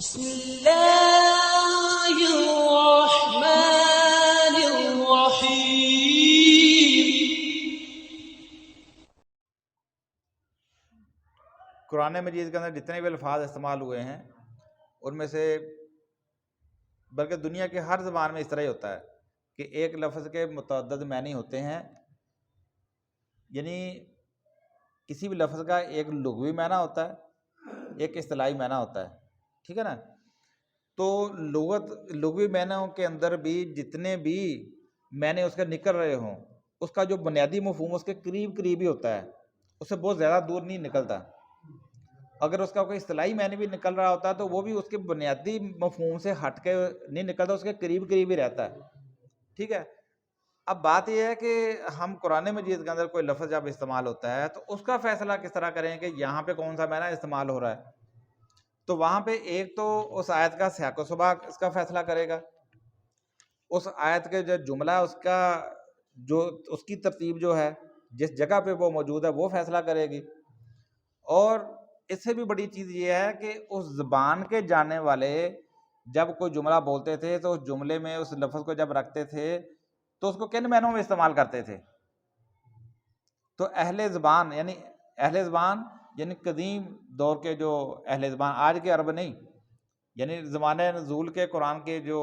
بسم اللہ الرحمن الرحیم۔ قرآن مجید کے اندر جتنے بھی الفاظ استعمال ہوئے ہیں ان میں سے بلکہ دنیا کے ہر زبان میں اس طرح ہی ہوتا ہے کہ ایک لفظ کے متعدد معنی ہوتے ہیں، یعنی کسی بھی لفظ کا ایک لغوی معنی ہوتا ہے، ایک اصطلاحی معنی ہوتا ہے، ٹھیک ہے نا؟ تو لغوی معنیوں کے اندر بھی جتنے بھی معنی اس کے نکل رہے ہوں، اس کا جو بنیادی مفہوم اس کے قریب قریب ہی ہوتا ہے، اس سے بہت زیادہ دور نہیں نکلتا۔ اگر اس کا کوئی اصطلاحی معنی بھی نکل رہا ہوتا ہے تو وہ بھی اس کے بنیادی مفہوم سے ہٹ کے نہیں نکلتا، اس کے قریب قریب ہی رہتا ہے، ٹھیک ہے؟ اب بات یہ ہے کہ ہم قرآن مجید کے اندر کوئی لفظ جب استعمال ہوتا ہے تو اس کا فیصلہ کس طرح کریں کہ یہاں پہ کون سا معنی استعمال ہو رہا ہے؟ تو وہاں پہ ایک تو اس آیت کا سیاق و سباق اس کا فیصلہ کرے گا، اس آیت کے جو جملہ اس کا جو اس کی ترتیب جو ہے جس جگہ پہ وہ موجود ہے وہ فیصلہ کرے گی، اور اس سے بھی بڑی چیز یہ ہے کہ اس زبان کے جاننے والے جب کوئی جملہ بولتے تھے تو اس جملے میں اس لفظ کو جب رکھتے تھے تو اس کو کن معنوں میں استعمال کرتے تھے؟ تو اہل زبان یعنی قدیم دور کے جو اہل زبان، آج کے عرب نہیں، یعنی زمانہ نزول کے قرآن کے جو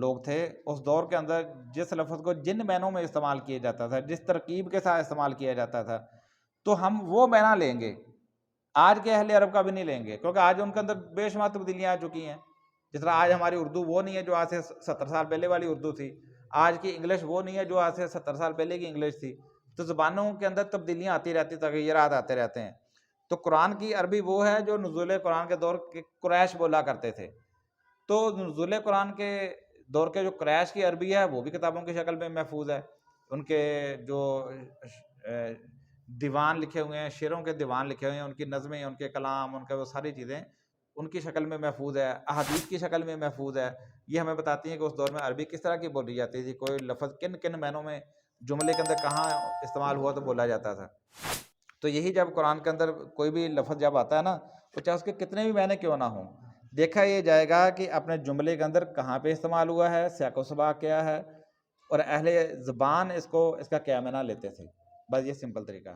لوگ تھے اس دور کے اندر جس لفظ کو جن معنوں میں استعمال کیا جاتا تھا، جس ترکیب کے ساتھ استعمال کیا جاتا تھا، تو ہم وہ معنی لیں گے، آج کے اہل عرب کا بھی نہیں لیں گے، کیونکہ آج ان کے اندر بے شمار تبدیلیاں آ چکی ہیں۔ جس طرح آج ہماری اردو وہ نہیں ہے جو آج سے 70 سال پہلے والی اردو تھی، آج کی انگلش وہ نہیں ہے جو آج سے 70 سال پہلے کی انگلش تھی، تو زبانوں کے اندر تبدیلیاں آتی رہتی، تغیرات آتے رہتے ہیں۔ تو قرآن کی عربی وہ ہے جو نزول قرآن کے دور کے قریش بولا کرتے تھے، تو نزول قرآن کے دور کے جو قریش کی عربی ہے وہ بھی کتابوں کی شکل میں محفوظ ہے، ان کے جو دیوان لکھے ہوئے ہیں، شعروں کے دیوان لکھے ہوئے ہیں، ان کی نظمیں، ان کے کلام، ان کے وہ ساری چیزیں ان کی شکل میں محفوظ ہے، احادیث کی شکل میں محفوظ ہے۔ یہ ہمیں بتاتی ہیں کہ اس دور میں عربی کس طرح کی بولی جاتی تھی، کوئی لفظ کن کن معنوں میں جملے کے اندر کہاں استعمال ہوا تو بولا جاتا تھا۔ تو یہی جب قرآن کے اندر کوئی بھی لفظ جب آتا ہے نا، تو چاہے اس کے کتنے بھی معنی کیوں نہ ہوں، دیکھا یہ جائے گا کہ اپنے جملے کے اندر کہاں پہ استعمال ہوا ہے، سیاق و سباق کیا ہے، اور اہل زبان اس کا کیا معنی لیتے تھے۔ بس یہ سمپل طریقہ۔